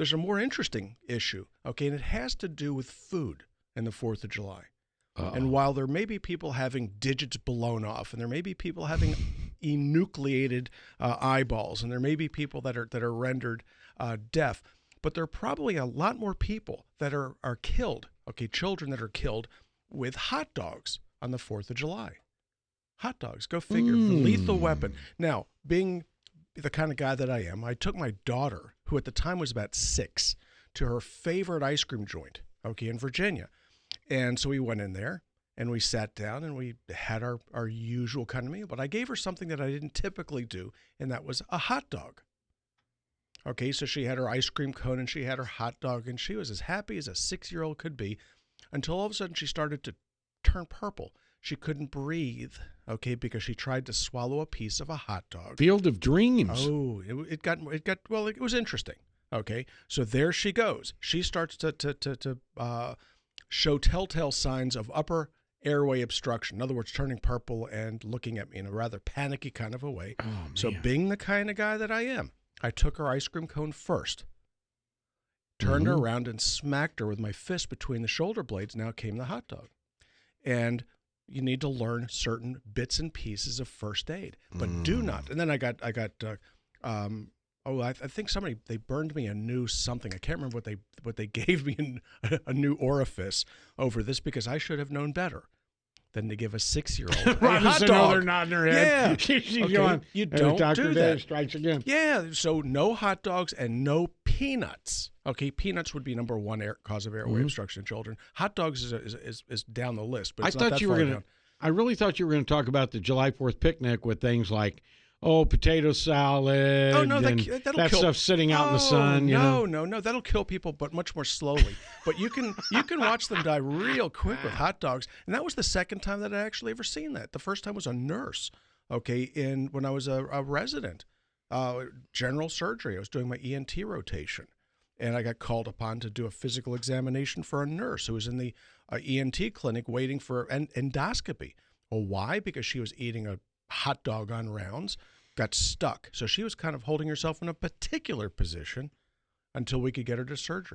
there's a more interesting issue, okay, and it has to do with food and the 4th of July. And while there may be people having digits blown off, and there may be people having enucleated eyeballs, and there may be people that are rendered deaf, but there are probably a lot more people that are killed, okay, children that are killed with hot dogs on the 4th of July. Hot dogs, go figure, the lethal weapon. Now, being the kind of guy that I am, I took my daughter, who at the time was about 6, to her favorite ice cream joint, okay, in Virginia. And so we went in there and we sat down and we had our usual kind of meal. But I gave her something that I didn't typically do, and that was a hot dog. Okay, so she had her ice cream cone and she had her hot dog, and she was as happy as a 6-year-old could be until all of a sudden she started to turn purple. She couldn't breathe, okay, because she tried to swallow a piece of a hot dog. Field of dreams. Oh, it was interesting. Okay, so there she goes. She starts to show telltale signs of upper airway obstruction. In other words, turning purple and looking at me in a rather panicky kind of a way. Oh, man. So being the kind of guy that I am, I took her ice cream cone first, turned her around and smacked her with my fist between the shoulder blades. Now came the hot dog. And you need to learn certain bits and pieces of first aid, but do not. And then I think they burned me a new something. I can't remember what they gave me a new orifice over this, because I should have known better than to give a 6-year-old a hot dog. They're nodding her head. Yeah, She's okay. going, You don't Dr. do Day that. strikes again. Yeah, so no hot dogs and no peanuts. Okay, peanuts would be number one cause of airway obstruction in children. Hot dogs is down the list, but it's not that far down. I really thought you were going to talk about the July 4th picnic with things like, potato salad. Oh, no, that'll kill. Stuff sitting out in the sun. No, that'll kill people, but much more slowly. But you can watch them die real quick with hot dogs. And that was the second time that I actually ever seen that. The first time was a nurse, okay, when I was a resident, general surgery. I was doing my ENT rotation. And I got called upon to do a physical examination for a nurse who was in the ENT clinic waiting for an endoscopy. Well, why? Because she was eating a hot dog on rounds, got stuck. So she was kind of holding herself in a particular position until we could get her to surgery.